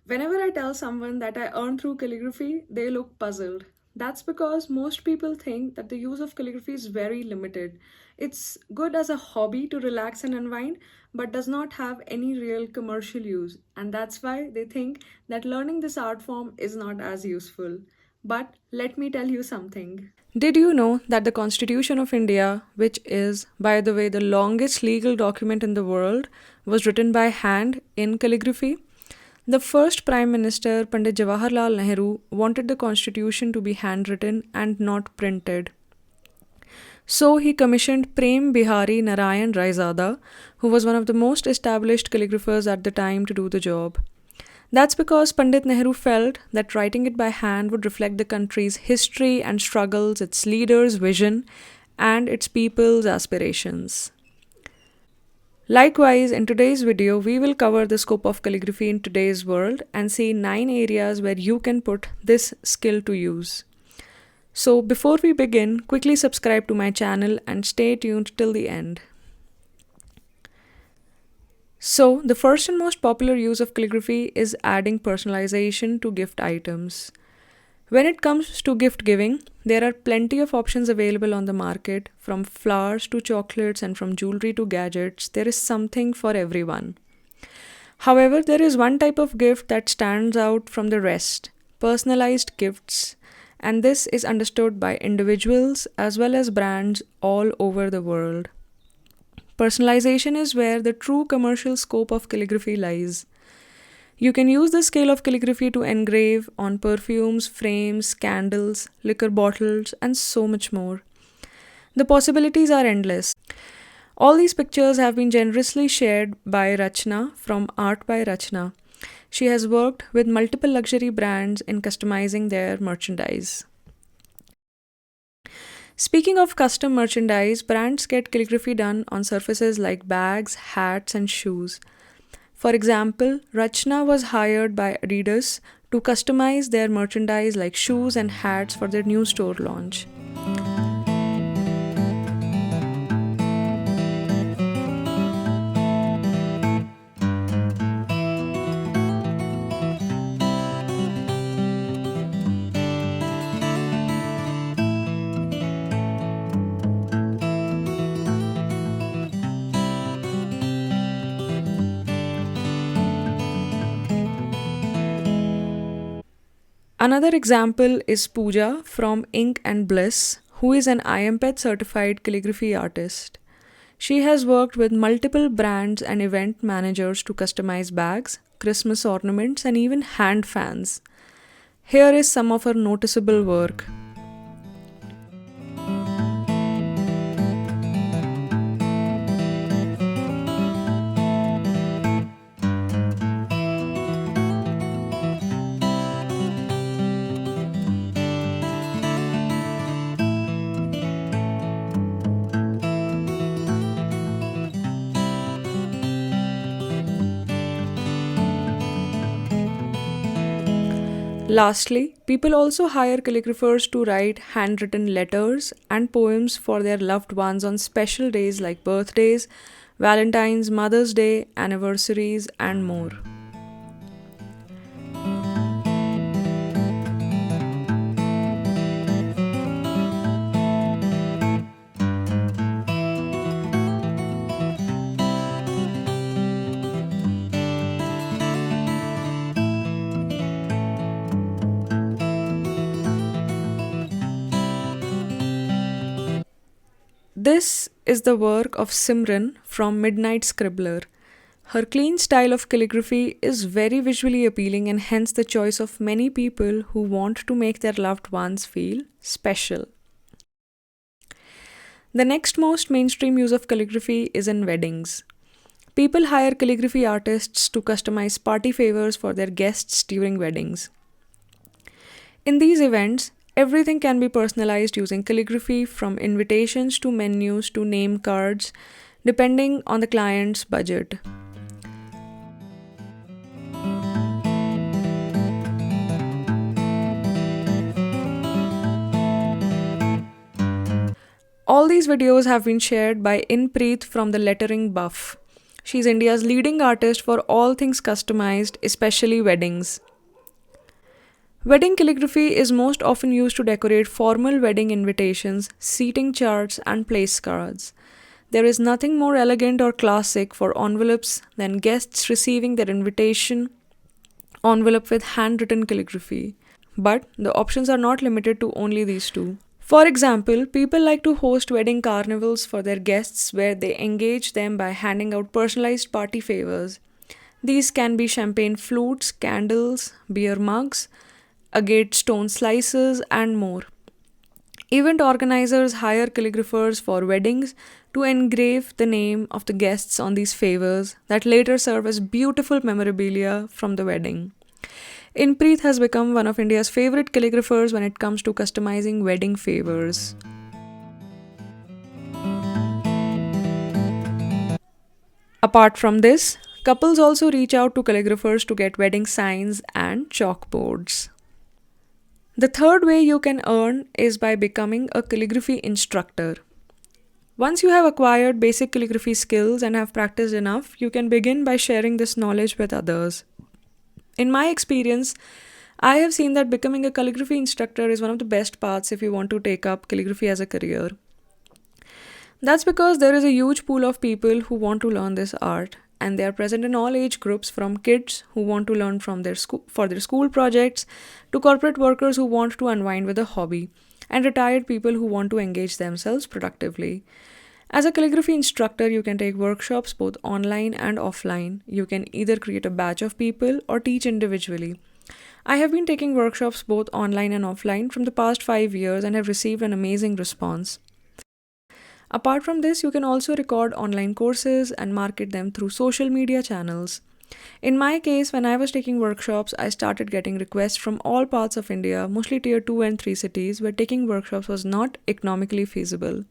Whenever I tell someone that I earn through calligraphy, they look puzzled. That's because most people think that the use of calligraphy is very limited. It's good as a hobby to relax and unwind, but does not have any real commercial use. And that's why they think that learning this art form is not as useful. But let me tell you something. Did you know that the Constitution of India, which is, by the way, the longest legal document in the world, was written by hand in calligraphy? The first Prime Minister, Pandit Jawaharlal Nehru, wanted the constitution to be handwritten and not printed. So he commissioned Prem Bihari Narayan Raizada, who was one of the most established calligraphers at the time, to do the job. That's because Pandit Nehru felt that writing it by hand would reflect the country's history and struggles, its leaders' vision, and its people's aspirations. Likewise, in today's video, we will cover the scope of calligraphy in today's world and see 9 areas where you can put this skill to use. So before we begin, quickly subscribe to my channel and stay tuned till the end. So, the first and most popular use of calligraphy is adding personalization to gift items. When it comes to gift giving, there are plenty of options available on the market, from flowers to chocolates and from jewelry to gadgets. There is something for everyone. However, there is one type of gift that stands out from the rest: personalized gifts, and this is understood by individuals as well as brands all over the world. Personalization is where the true commercial scope of calligraphy lies. You can use the scale of calligraphy to engrave on perfumes, frames, candles, liquor bottles, and so much more. The possibilities are endless. All these pictures have been generously shared by Rachna from Art by Rachna. She has worked with multiple luxury brands in customizing their merchandise. Speaking of custom merchandise, brands get calligraphy done on surfaces like bags, hats, and shoes. For example, Rachna was hired by Adidas to customize their merchandise like shoes and hats for their new store launch. Another example is Pooja from Ink and Bliss, who is an IMPET certified calligraphy artist. She has worked with multiple brands and event managers to customize bags, Christmas ornaments, and even hand fans. Here is some of her noticeable work. Lastly, people also hire calligraphers to write handwritten letters and poems for their loved ones on special days like birthdays, Valentine's, Mother's Day, anniversaries, and more. This is the work of Simran from Midnight Scribbler. Her clean style of calligraphy is very visually appealing, and hence the choice of many people who want to make their loved ones feel special. The next most mainstream use of calligraphy is in weddings. People hire calligraphy artists to customize party favors for their guests during weddings. In these events, everything can be personalized using calligraphy, from invitations to menus to name cards, depending on the client's budget. All these videos have been shared by Inpreet from the Lettering Buff. She's India's leading artist for all things customized, especially weddings. Wedding calligraphy is most often used to decorate formal wedding invitations, seating charts, and place cards. There is nothing more elegant or classic for envelopes than guests receiving their invitation envelope with handwritten calligraphy. But the options are not limited to only these two. For example, people like to host wedding carnivals for their guests where they engage them by handing out personalized party favors. These can be champagne flutes, candles, beer mugs, agate stone slices, and more. Event organizers hire calligraphers for weddings to engrave the name of the guests on these favors that later serve as beautiful memorabilia from the wedding. Inpreet has become one of India's favorite calligraphers when it comes to customizing wedding favors. Apart from this, couples also reach out to calligraphers to get wedding signs and chalkboards. The third way you can earn is by becoming a calligraphy instructor. Once you have acquired basic calligraphy skills and have practiced enough, you can begin by sharing this knowledge with others. In my experience, I have seen that becoming a calligraphy instructor is one of the best paths if you want to take up calligraphy as a career. That's because there is a huge pool of people who want to learn this art, and they are present in all age groups, from kids who want to learn from their school projects to corporate workers who want to unwind with a hobby, and retired people who want to engage themselves productively. As a calligraphy instructor, you can take workshops both online and offline. You can either create a batch of people or teach individually. I have been taking workshops both online and offline from the past 5 years and have received an amazing response. Apart from this, you can also record online courses and market them through social media channels. In my case, when I was taking workshops, I started getting requests from all parts of India, mostly tier 2 and 3 cities, where taking workshops was not economically feasible.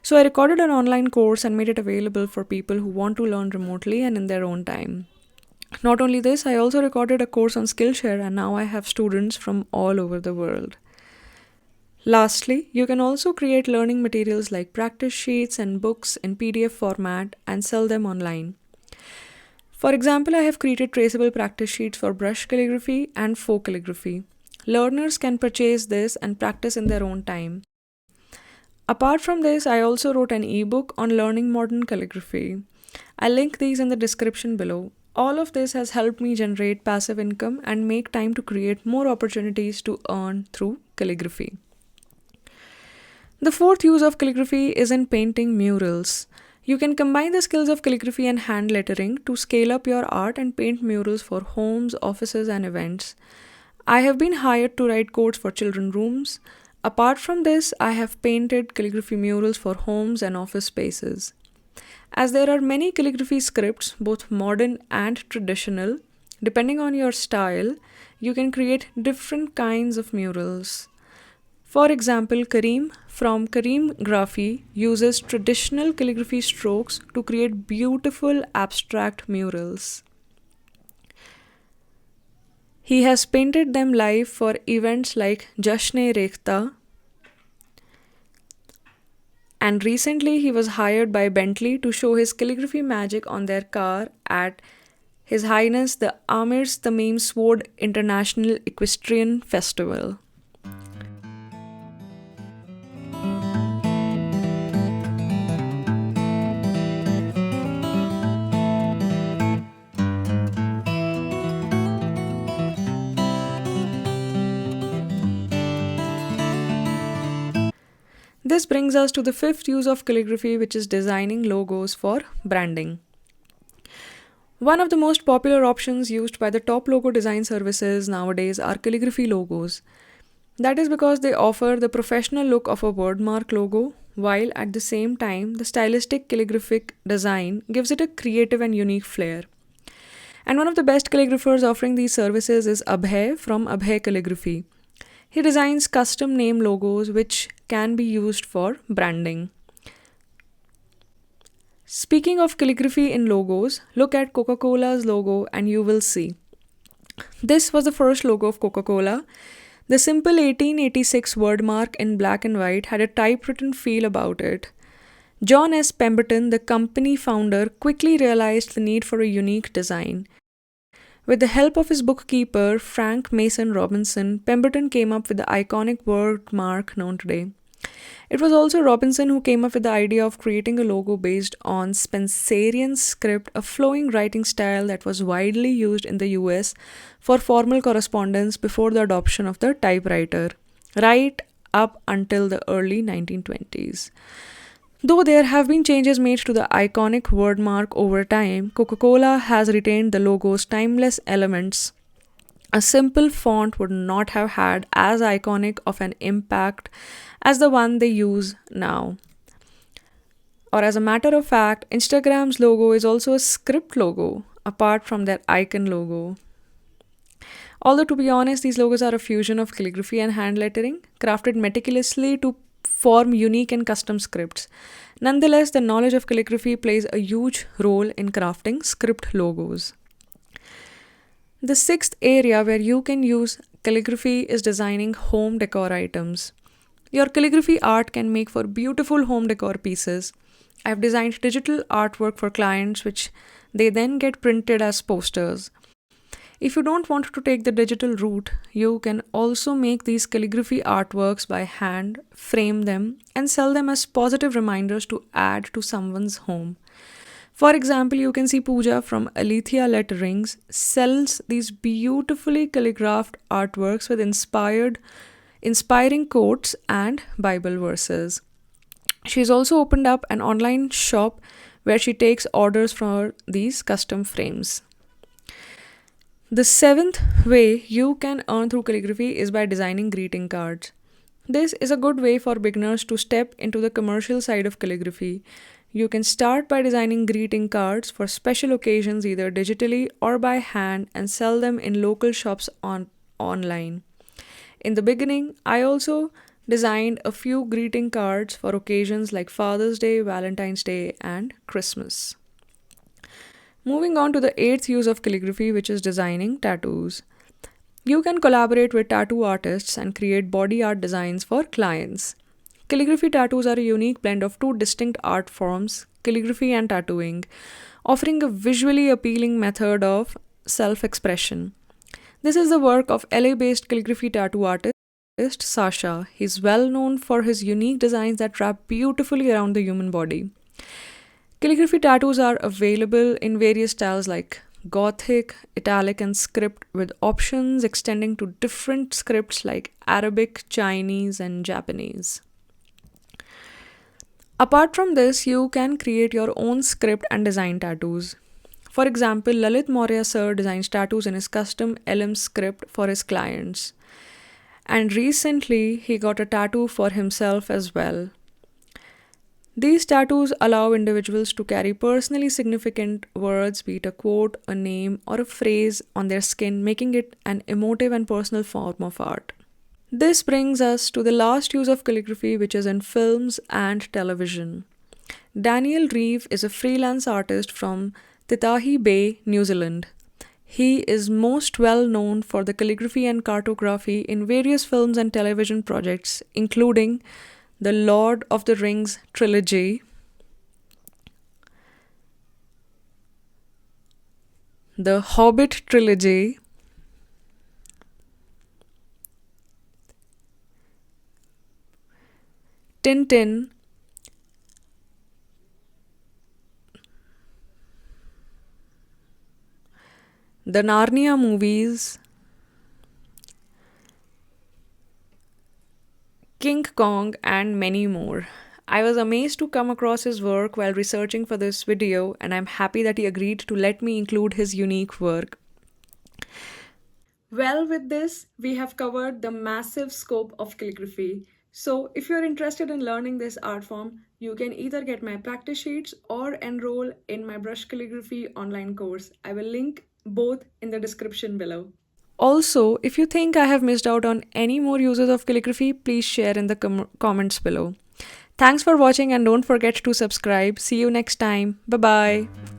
So I recorded an online course and made it available for people who want to learn remotely and in their own time. Not only this, I also recorded a course on Skillshare, and now I have students from all over the world. Lastly, you can also create learning materials like practice sheets and books in PDF format and sell them online. For example, I have created traceable practice sheets for brush calligraphy and folk calligraphy. Learners can purchase this and practice in their own time. Apart from this, I also wrote an ebook on learning modern calligraphy. I'll link these in the description below. All of this has helped me generate passive income and make time to create more opportunities to earn through calligraphy. The fourth use of calligraphy is in painting murals. You can combine the skills of calligraphy and hand lettering to scale up your art and paint murals for homes, offices, and events. I have been hired to write codes for children's rooms. Apart from this, I have painted calligraphy murals for homes and office spaces. As there are many calligraphy scripts, both modern and traditional, depending on your style, you can create different kinds of murals. For example, Kareem from Calligraphy uses traditional calligraphy strokes to create beautiful abstract murals. He has painted them live for events like Jashn-e-Rekhta, and recently he was hired by Bentley to show his calligraphy magic on their car at His Highness the Amir's Tamim Sword International Equestrian Festival. This brings us to the fifth use of calligraphy, which is designing logos for branding. One of the most popular options used by the top logo design services nowadays are calligraphy logos. That is because they offer the professional look of a wordmark logo, while at the same time, the stylistic calligraphic design gives it a creative and unique flair. And one of the best calligraphers offering these services is Abhay from Abhay Calligraphy. He designs custom name logos which can be used for branding. Speaking of calligraphy in logos, look at Coca-Cola's logo and you will see. This was the first logo of Coca-Cola. The simple 1886 word mark in black and white had a typewritten feel about it. John S. Pemberton, the company founder, quickly realized the need for a unique design. With the help of his bookkeeper, Frank Mason Robinson, Pemberton came up with the iconic word mark known today. It was also Robinson who came up with the idea of creating a logo based on Spencerian script, a flowing writing style that was widely used in the US for formal correspondence before the adoption of the typewriter, right up until the early 1920s. Though there have been changes made to the iconic wordmark over time, Coca-Cola has retained the logo's timeless elements. A simple font would not have had as iconic of an impact as the one they use now. Or, as a matter of fact, Instagram's logo is also a script logo, apart from their icon logo. Although, to be honest, these logos are a fusion of calligraphy and hand lettering, crafted meticulously to form unique and custom scripts. Nonetheless, the knowledge of calligraphy plays a huge role in crafting script logos. The sixth area where you can use calligraphy is designing home decor items. Your calligraphy art can make for beautiful home decor pieces. I've designed digital artwork for clients which they then get printed as posters. If you don't want to take the digital route, you can also make these calligraphy artworks by hand, frame them, and sell them as positive reminders to add to someone's home. For example, you can see Pooja from Alethea Letterings sells these beautifully calligraphed artworks with inspiring quotes and Bible verses. She's also opened up an online shop where she takes orders for these custom frames. The seventh way you can earn through calligraphy is by designing greeting cards. This is a good way for beginners to step into the commercial side of calligraphy. You can start by designing greeting cards for special occasions either digitally or by hand and sell them in local shops online. In the beginning, I also designed a few greeting cards for occasions like Father's Day, Valentine's Day, and Christmas. Moving on to the eighth use of calligraphy, which is designing tattoos. You can collaborate with tattoo artists and create body art designs for clients. Calligraphy tattoos are a unique blend of two distinct art forms, calligraphy and tattooing, offering a visually appealing method of self expression. This is the work of LA based calligraphy tattoo artist Sasha. He's well known for his unique designs that wrap beautifully around the human body. Calligraphy tattoos are available in various styles like Gothic, Italic, and script, with options extending to different scripts like Arabic, Chinese, and Japanese. Apart from this, you can create your own script and design tattoos. For example, Lalit Maurya sir designs tattoos in his custom LM script for his clients. And recently, he got a tattoo for himself as well. These tattoos allow individuals to carry personally significant words, be it a quote, a name, or a phrase on their skin, making it an emotive and personal form of art. This brings us to the last use of calligraphy, which is in films and television. Daniel Reeve is a freelance artist from Titahi Bay, New Zealand. He is most well known for the calligraphy and cartography in various films and television projects, including the Lord of the Rings trilogy, the Hobbit trilogy, Tintin, the Narnia movies, King Kong, and many more. I was amazed to come across his work while researching for this video, and I'm happy that he agreed to let me include his unique work. Well, with this, we have covered the massive scope of calligraphy. So, if you're interested in learning this art form, you can either get my practice sheets or enroll in my brush calligraphy online course. I will link both in the description below. Also, if you think I have missed out on any more uses of calligraphy, please share in the comments below. Thanks for watching and don't forget to subscribe. See you next time. Bye bye.